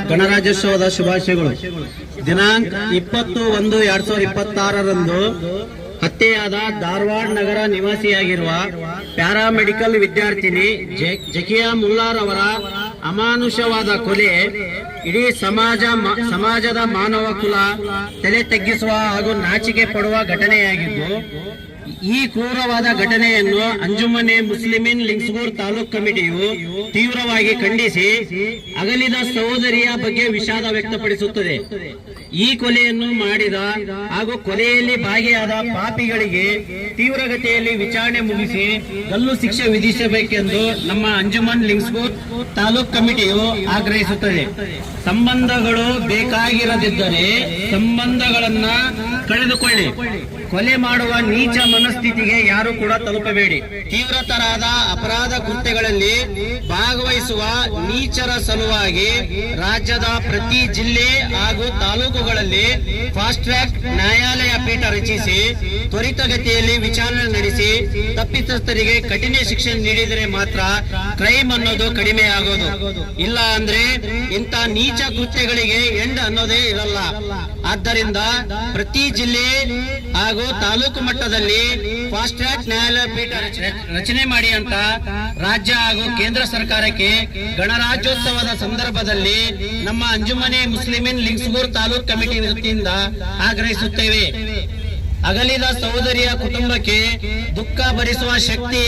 ಗಣರಾಜ್ಯೋತ್ಸವದ ಶುಭಾಶಯಗಳು. ದಿನಾಂಕ 20/1/2026 ಹತ್ಯೆಯಾದ ಧಾರವಾಡ ನಗರ ನಿವಾಸಿಯಾಗಿರುವ ಪ್ಯಾರಾಮೆಡಿಕಲ್ ವಿದ್ಯಾರ್ಥಿನಿ ಜಕಿಯಾ ಮುಲ್ಲಾರವರ ಅಮಾನುಷವಾದ ಕೊಲೆ ಇಡೀ ಸಮಾಜದ ಮಾನವ ಕುಲ ತಲೆ ತಗ್ಗಿಸುವ ಹಾಗೂ ನಾಚಿಕೆ ಪಡುವ ಘಟನೆಯಾಗಿದ್ದು, ಈ ಕ್ರೂರವಾದ ಘಟನೆಯನ್ನು ಅಂಜುಮನೆ ಮುಸ್ಲಿಮೀನ್ ಲಿಂಗ್ಸ್ಗೂರ್ ತಾಲೂಕ್ ಕಮಿಟಿಯು ತೀವ್ರವಾಗಿ ಖಂಡಿಸಿ ಅಗಲಿದ ಸಹೋದರಿಯ ಬಗ್ಗೆ ವಿಷಾದ ವ್ಯಕ್ತಪಡಿಸುತ್ತದೆ. ಈ ಕೊಲೆಯನ್ನು ಮಾಡಿದ ಹಾಗೂ ಕೊಲೆಯಲ್ಲಿ ಭಾಗಿಯಾದ ಪಾಪಿಗಳಿಗೆ ತೀವ್ರಗತಿಯಲ್ಲಿ ವಿಚಾರಣೆ ಮುಗಿಸಿ ಗಲ್ಲು ಶಿಕ್ಷೆ ವಿಧಿಸಬೇಕೆಂದು ನಮ್ಮ ಅಂಜುಮನ್ ಲಿಂಗ್ಸ್ಗೂರ್ ತಾಲೂಕ್ ಕಮಿಟಿಯು ಆಗ್ರಹಿಸುತ್ತದೆ. ಸಂಬಂಧಗಳು ಬೇಕಾಗಿರದಿದ್ದರೆ ಸಂಬಂಧಗಳನ್ನ ಕಳೆದುಕೊಳ್ಳಿ. ಕೊಲೆ ಮಾಡುವ ನೀಚ ಮನಸ್ಥಿತಿಗೆ ಯಾರು ಕೂಡ ತಲುಪಬೇಡಿ. ತೀವ್ರತರಾದ ಅಪರಾಧ ಕೃತ್ಯಗಳಲ್ಲಿ ಭಾಗವಹಿಸುವ ನೀಚರ ಸಲುವಾಗಿ ರಾಜ್ಯದ ಪ್ರತಿ ಜಿಲ್ಲೆ ಹಾಗೂ ತಾಲೂಕುಗಳಲ್ಲಿ ಫಾಸ್ಟ್ ಟ್ರ್ಯಾಕ್ ನ್ಯಾಯಾಲಯ ಪೀಠ ರಚಿಸಿ ತ್ವರಿತಗತಿಯಲ್ಲಿ ವಿಚಾರಣೆ ನಡೆಸಿ ತಪ್ಪಿತಸ್ಥರಿಗೆ ಕಠಿಣ ಶಿಕ್ಷೆ ನೀಡಿದರೆ ಮಾತ್ರ ಕ್ರೈಮ್ ಅನ್ನೋದು ಕಡಿಮೆ ಆಗೋದು. ಇಲ್ಲ ಅಂದ್ರೆ ಇಂಥ ನೀಚ ಕೃತ್ಯಗಳಿಗೆ ಎಂಡ್ ಅನ್ನೋದೇ ಇರಲ್ಲ. ಆದ್ದರಿಂದ ಪ್ರತಿ ಜಿಲ್ಲೆ ಹಾಗೂ ತಾಲೂಕು ಮಟ್ಟದಲ್ಲಿ ಫಾಸ್ಟ್ ಟ್ರ್ಯಾಕ್ ನ್ಯಾಯಾಲಯ ಪೀಠ ರಚನೆ ಮಾಡಿ ಅಂತ ರಾಜ್ಯ ಹಾಗೂ ಕೇಂದ್ರ ಸರ್ಕಾರಕ್ಕೆ ಗಣರಾಜ್ಯೋತ್ಸವದ ಸಂದರ್ಭದಲ್ಲಿ ನಮ್ಮ ಅಂಜುಮನೆ ಮುಸ್ಲಿಮೀನ್ ಲಿಂಗ್ಸ್ಗೂರ್ ತಾಲೂಕ್ ಕಮಿಟಿ ವತಿಯಿಂದ ಆಗ್ರಹಿಸುತ್ತೇವೆ. ಅಗಲಿದ ಸಹೋದರಿಯ ಕುಟುಂಬಕ್ಕೆ ದುಃಖ ಭರಿಸುವ ಶಕ್ತಿ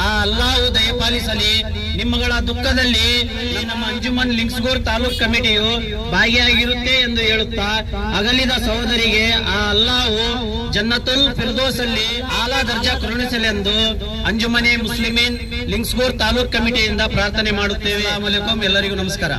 ಆ ಅಲ್ಲಾಹು ದಯಪಾಲಿಸಲಿ. ನಿಮ್ಮಗಳ ದುಃಖದಲ್ಲಿ ನಮ್ಮ ಅಂಜುಮನ್ ಲಿಂಗ್ಸ್ಗೂರ್ ತಾಲೂಕ್ ಕಮಿಟಿಯು ಭಾಗಿಯಾಗಿರುತ್ತೆ ಎಂದು ಹೇಳುತ್ತಾ ಅಗಲಿದ ಸಹೋದರಿಗೆ ಆ ಅಲ್ಲಾಹು ಜನ್ನತುಲ್ ಫಿರ್ದೌಸಲ್ಲಿ ಆಲಾ ದರ್ಜಾ ಕರುಣಿಸಲೆಂದು ಅಂಜುಮನೆ ಮುಸ್ಲಿಮೀನ್ ಲಿಂಗ್ಸ್ಗೂರ್ ತಾಲೂಕ್ ಕಮಿಟಿಯಿಂದ ಪ್ರಾರ್ಥನೆ ಮಾಡುತ್ತೇವೆ. ಅಸ್ಸಲಾಮು ಅಲೈಕುಂ. ಎಲ್ಲರಿಗೂ ನಮಸ್ಕಾರ.